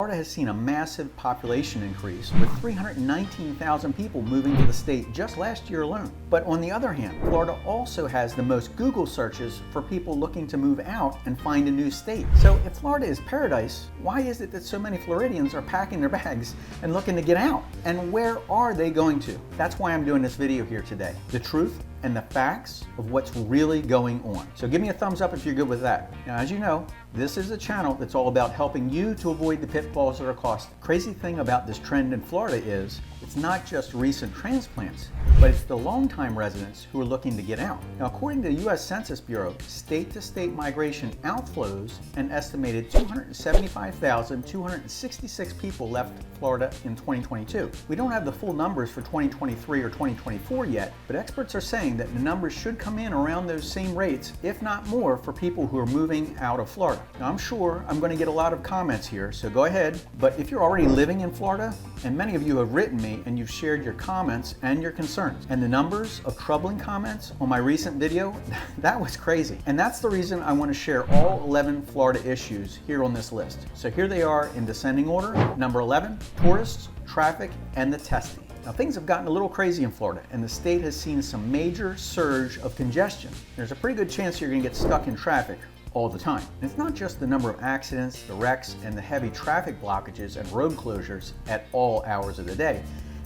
Florida has seen a massive population increase with 319,000 people moving to the state just last year alone. But on the other hand, Florida also has the most Google searches for people looking to move out and find a new state. So if Florida is paradise, why is it that so many Floridians are packing their bags and looking to get out? And where are they going to? That's why I'm doing this video here today. The truth and the facts of what's really going on. So give me a thumbs up if you're good with that. Now, as you know, this is a channel that's all about helping you to avoid the pitfalls that are costly. Crazy thing about this trend in Florida is it's not just recent transplants, but it's the longtime residents who are looking to get out. Now, according to the U.S. Census Bureau, state-to-state migration outflows an estimated 275,266 people left Florida in 2022. We don't have the full numbers for 2023 or 2024 yet, but experts are saying that the numbers should come in around those same rates, if not more, for people who are moving out of Florida. Now, I'm sure I'm going to get a lot of comments here, so go ahead. But if you're already living in Florida, and many of you have written me and you've shared your comments and your concerns, and the numbers of troubling comments on my recent video, that was crazy. And that's the reason I want to share all 11 Florida issues here on this list. So here they are in descending order. Number 11, tourists, traffic, and the testing. Now, things have gotten a little crazy in Florida, and the state has seen some major surge of congestion. There's a pretty good chance you're going to get stuck in traffic all the time. And it's not just the number of accidents, the wrecks, and the heavy traffic blockages and road closures at all hours of the day.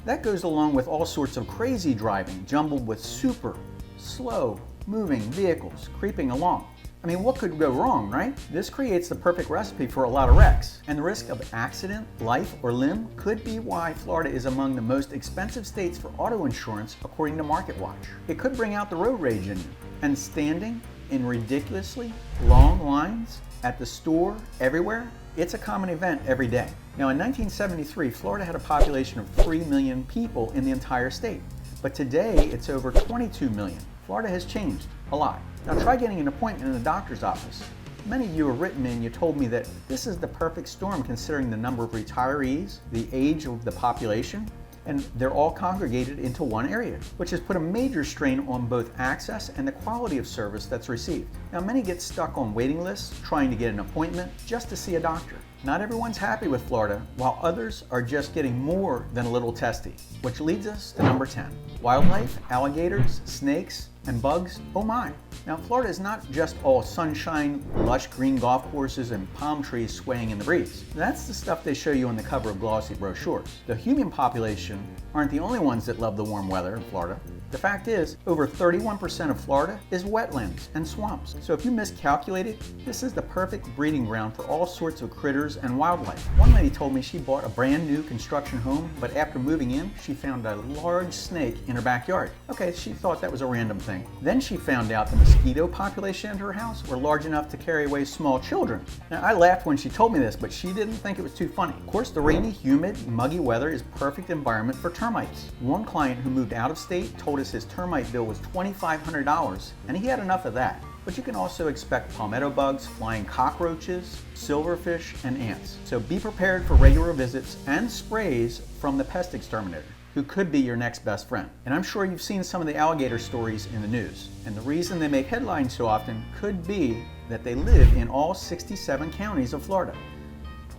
That goes along with all sorts of crazy driving, jumbled with super slow moving vehicles creeping along. I mean, what could go wrong, right? This creates the perfect recipe for a lot of wrecks. And the risk of accident, life, or limb could be why Florida is among the most expensive states for auto insurance, according to MarketWatch. It could bring out the road rage in you. And standing in ridiculously long lines at the store, everywhere, it's a common event every day. Now, in 1973, Florida had a population of 3 million people in the entire state. But today, it's over 22 million. Florida has changed a lot. Now try getting an appointment in a doctor's office. Many of you have written me and you told me that this is the perfect storm considering the number of retirees, the age of the population, and they're all congregated into one area, which has put a major strain on both access and the quality of service that's received. Now, many get stuck on waiting lists trying to get an appointment just to see a doctor. Not everyone's happy with Florida, while others are just getting more than a little testy, which leads us to number 10. Wildlife, alligators, snakes, and bugs, oh my. Now, Florida is not just all sunshine, lush green golf courses, and palm trees swaying in the breeze. That's the stuff they show you on the cover of glossy brochures. The human population aren't the only ones that love the warm weather in Florida. The fact is, over 31% of Florida is wetlands and swamps. So if you miscalculated, this is the perfect breeding ground for all sorts of critters and wildlife. One lady told me she bought a brand new construction home, but after moving in, she found a large snake in her backyard. Okay, she thought that was a random thing. Then she found out the mosquito population in her house were large enough to carry away small children. Now, I laughed when she told me this, but she didn't think it was too funny. Of course, the rainy, humid, muggy weather is perfect environment for termites. One client who moved out of state told us his termite bill was $2,500, and he had enough of that. But you can also expect palmetto bugs, flying cockroaches, silverfish, and ants. So be prepared for regular visits and sprays from the pest exterminator, who could be your next best friend. And I'm sure you've seen some of the alligator stories in the news. And the reason they make headlines so often could be that they live in all 67 counties of Florida,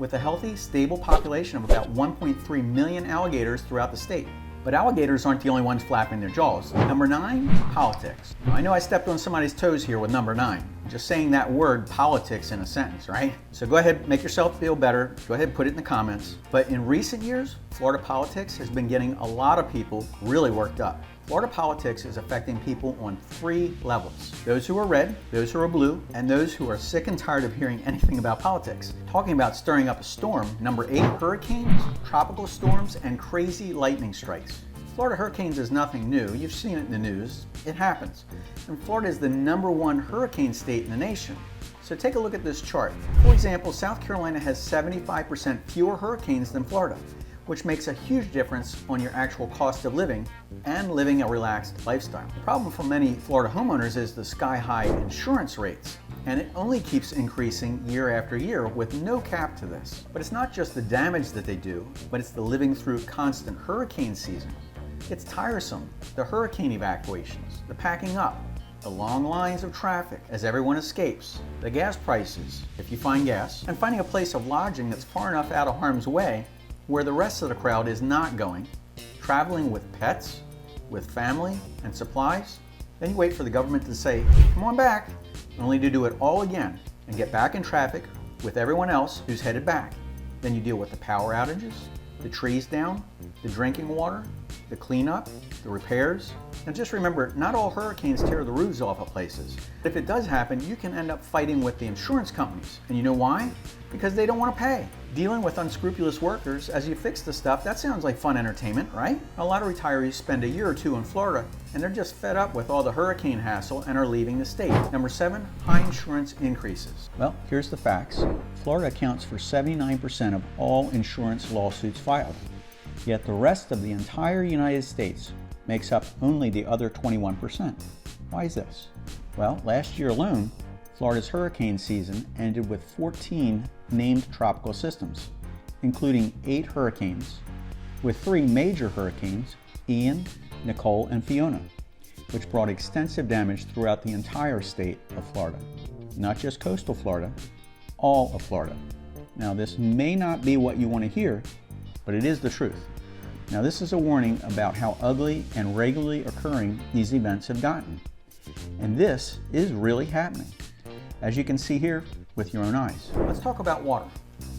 with a healthy, stable population of about 1.3 million alligators throughout the state. But alligators aren't the only ones flapping their jaws. Number 9, politics. Now, I know I stepped on somebody's toes here with number 9. Just saying that word politics in a sentence, right? So go ahead, make yourself feel better. Go ahead, put it in the comments. But in recent years, Florida politics has been getting a lot of people really worked up. Florida politics is affecting people on 3 levels. Those who are red, those who are blue, and those who are sick and tired of hearing anything about politics. Talking about stirring up a storm, number 8, hurricanes, tropical storms, and crazy lightning strikes. Florida hurricanes is nothing new. You've seen it in the news. It happens. And Florida is the number 1 hurricane state in the nation. So take a look at this chart. For example, South Carolina has 75% fewer hurricanes than Florida, which makes a huge difference on your actual cost of living and living a relaxed lifestyle. The problem for many Florida homeowners is the sky-high insurance rates, and it only keeps increasing year after year with no cap to this. But it's not just the damage that they do, but it's the living through constant hurricane season. It's tiresome. The hurricane evacuations, the packing up, the long lines of traffic as everyone escapes, the gas prices, if you find gas, and finding a place of lodging that's far enough out of harm's way where the rest of the crowd is not going, traveling with pets, with family and supplies. Then you wait for the government to say, come on back, only to do it all again and get back in traffic with everyone else who's headed back. Then you deal with the power outages, the trees down, the drinking water, the cleanup, the repairs. And just remember, not all hurricanes tear the roofs off of places. If it does happen, you can end up fighting with the insurance companies. And you know why? Because they don't want to pay. Dealing with unscrupulous workers as you fix the stuff, that sounds like fun entertainment, right? A lot of retirees spend a year or two in Florida and they're just fed up with all the hurricane hassle and are leaving the state. Number 7, high insurance increases. Well, here's the facts. Florida accounts for 79% of all insurance lawsuits filed. Yet the rest of the entire United States makes up only the other 21%. Why is this? Well, last year alone, Florida's hurricane season ended with 14 named tropical systems, including 8 hurricanes, with 3 major hurricanes, Ian, Nicole, and Fiona, which brought extensive damage throughout the entire state of Florida. Not just coastal Florida, all of Florida. Now, this may not be what you want to hear, but it is the truth. Now, this is a warning about how ugly and regularly occurring these events have gotten. And this is really happening, as you can see here with your own eyes. Let's talk about water.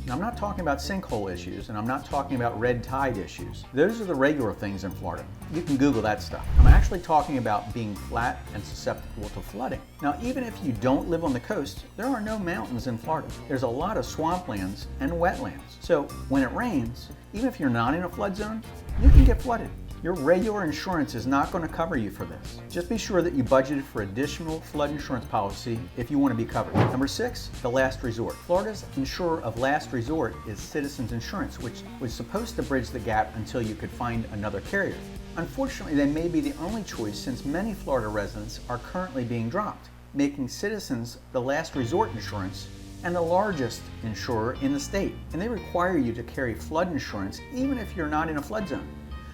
Now, I'm not talking about sinkhole issues, and I'm not talking about red tide issues. Those are the regular things in Florida. You can Google that stuff. I'm actually talking about being flat and susceptible to flooding. Now, even if you don't live on the coast, there are no mountains in Florida. There's a lot of swamplands and wetlands. So when it rains, even if you're not in a flood zone, you can get flooded. Your regular insurance is not going to cover you for this. Just be sure that you budgeted for additional flood insurance policy if you want to be covered. Number 6, the last resort. Florida's insurer of last resort is Citizens Insurance, which was supposed to bridge the gap until you could find another carrier. Unfortunately, they may be the only choice since many Florida residents are currently being dropped, making Citizens the last resort insurance and the largest insurer in the state. And they require you to carry flood insurance even if you're not in a flood zone.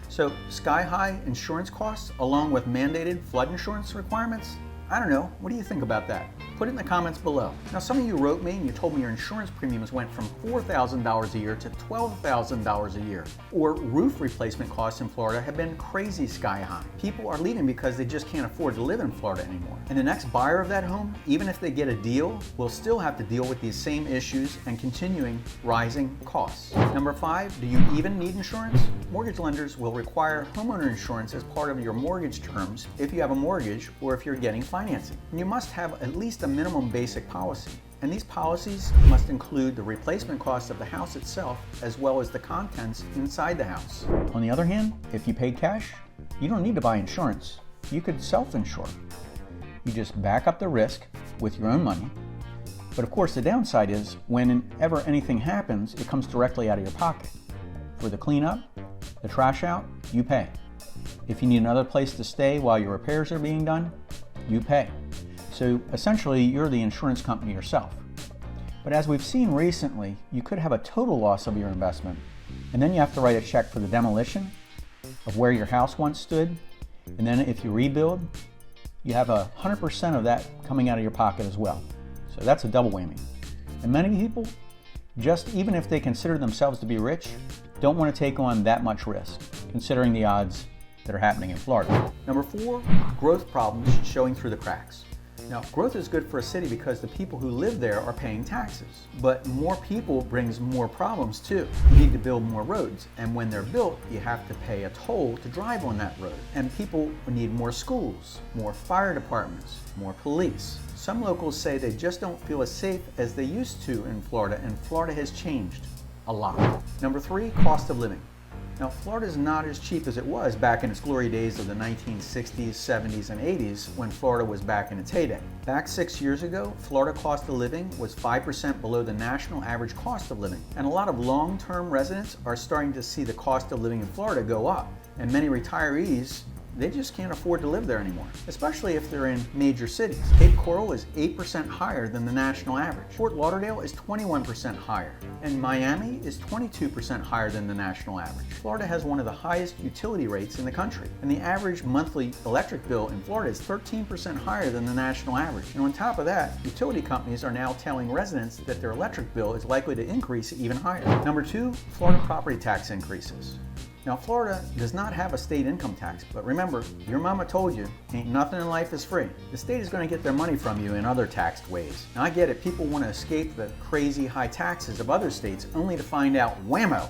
So sky-high insurance costs along with mandated flood insurance requirements? I don't know, what do you think about that? Put it in the comments below. Now, some of you wrote me and you told me your insurance premiums went from $4,000 a year to $12,000 a year. Or roof replacement costs in Florida have been crazy sky high. People are leaving because they just can't afford to live in Florida anymore. And the next buyer of that home, even if they get a deal, will still have to deal with these same issues and continuing rising costs. Number 5, do you even need insurance? Mortgage lenders will require homeowner insurance as part of your mortgage terms if you have a mortgage or if you're getting financing. And you must have at least a minimum basic policy. And these policies must include the replacement cost of the house itself as well as the contents inside the house. On the other hand, if you pay cash, you don't need to buy insurance. You could self-insure. You just back up the risk with your own money. But of course, the downside is whenever anything happens, it comes directly out of your pocket. For the cleanup, the trash out, you pay. If you need another place to stay while your repairs are being done, you pay. So essentially, you're the insurance company yourself. But as we've seen recently, you could have a total loss of your investment, and then you have to write a check for the demolition of where your house once stood, and then if you rebuild, you have 100% of that coming out of your pocket as well. So that's a double whammy. And many people, just even if they consider themselves to be rich, don't want to take on that much risk, considering the odds that are happening in Florida. Number 4, growth problems showing through the cracks. Now, growth is good for a city because the people who live there are paying taxes. But more people brings more problems too. You need to build more roads, and when they're built, you have to pay a toll to drive on that road. And people need more schools, more fire departments, more police. Some locals say they just don't feel as safe as they used to in Florida, and Florida has changed a lot. Number 3, cost of living. Now, Florida is not as cheap as it was back in its glory days of the 1960s, 70s, and 80s when Florida was back in its heyday. Back 6 years ago, Florida cost of living was 5% below the national average cost of living. And a lot of long-term residents are starting to see the cost of living in Florida go up. And many retirees they just can't afford to live there anymore, especially if they're in major cities. Cape Coral is 8% higher than the national average. Fort Lauderdale is 21% higher, and Miami is 22% higher than the national average. Florida has one of the highest utility rates in the country, and the average monthly electric bill in Florida is 13% higher than the national average. And on top of that, utility companies are now telling residents that their electric bill is likely to increase even higher. Number 2, Florida property tax increases. Now, Florida does not have a state income tax, but remember, your mama told you, ain't nothing in life is free. The state is going to get their money from you in other taxed ways. Now, I get it, people want to escape the crazy high taxes of other states only to find out, whammo,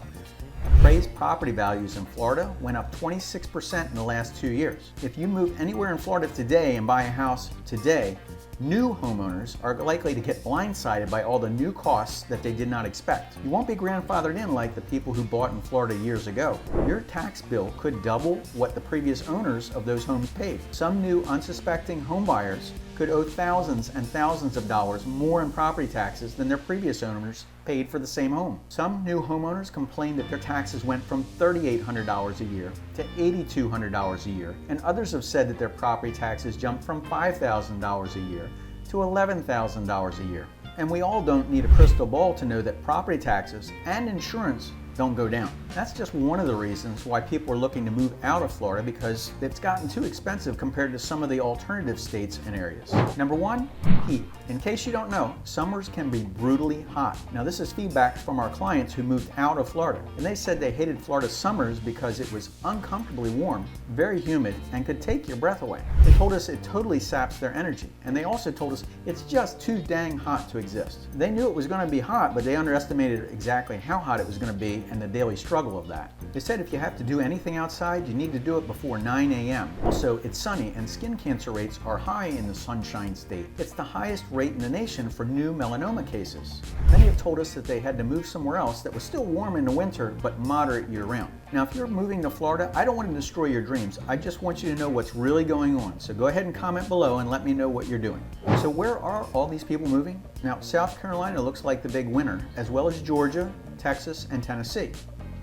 appraised property values in Florida went up 26% in the last 2 years. If you move anywhere in Florida today and buy a house today, new homeowners are likely to get blindsided by all the new costs that they did not expect. You won't be grandfathered in like the people who bought in Florida years ago. Your tax bill could double what the previous owners of those homes paid. Some new unsuspecting home buyers could owe thousands and thousands of dollars more in property taxes than their previous owners paid for the same home. Some new homeowners complained that their taxes went from $3,800 a year to $8,200 a year, and others have said that their property taxes jumped from $5,000 a year to $11,000 a year. And we all don't need a crystal ball to know that property taxes and insurance don't go down. That's just one of the reasons why people are looking to move out of Florida, because it's gotten too expensive compared to some of the alternative states and areas. Number 1, heat. In case you don't know, summers can be brutally hot. Now, this is feedback from our clients who moved out of Florida, and they said they hated Florida summers because it was uncomfortably warm, very humid, and could take your breath away. They told us it totally saps their energy, and they also told us it's just too dang hot to exist. They knew it was going to be hot, but they underestimated exactly how hot it was going to be and the daily struggle of that. They said if you have to do anything outside, you need to do it before 9 a.m. Also, it's sunny and skin cancer rates are high in the Sunshine State. It's the highest rate in the nation for new melanoma cases. Many have told us that they had to move somewhere else that was still warm in the winter but moderate year-round. Now, if you're moving to Florida, I don't want to destroy your dreams. I just want you to know what's really going on. So go ahead and comment below and let me know what you're doing. So where are all these people moving? Now, South Carolina looks like the big winner, as well as Georgia, Texas, and Tennessee.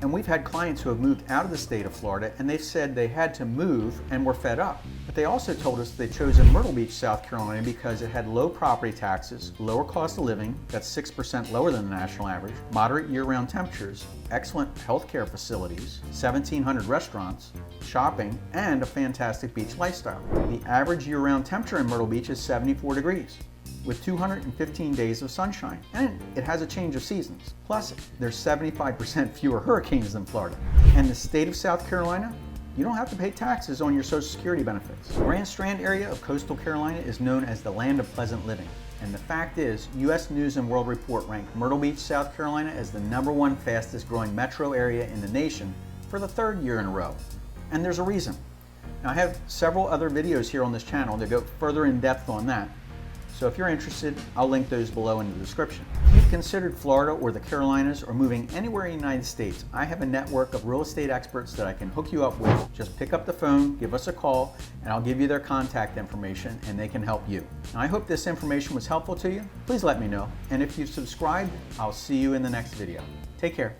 And we've had clients who have moved out of the state of Florida, and they've said they had to move and were fed up. But they also told us they'd chosen Myrtle Beach, South Carolina because it had low property taxes, lower cost of living, that's 6% lower than the national average, moderate year-round temperatures, excellent healthcare facilities, 1,700 restaurants, shopping, and a fantastic beach lifestyle. The average year-round temperature in Myrtle Beach is 74 degrees. With 215 days of sunshine, and it has a change of seasons. Plus, there's 75% fewer hurricanes than Florida. And the state of South Carolina, you don't have to pay taxes on your Social Security benefits. The Grand Strand area of coastal Carolina is known as the land of pleasant living. And the fact is, U.S. News & World Report ranked Myrtle Beach, South Carolina as the #1 fastest growing metro area in the nation for the 3rd year in a row. And there's a reason. Now, I have several other videos here on this channel that go further in depth on that. So if you're interested, I'll link those below in the description. If you've considered Florida or the Carolinas or moving anywhere in the United States, I have a network of real estate experts that I can hook you up with. Just pick up the phone, give us a call, and I'll give you their contact information and they can help you. Now, I hope this information was helpful to you. Please let me know. And if you've subscribed, I'll see you in the next video. Take care.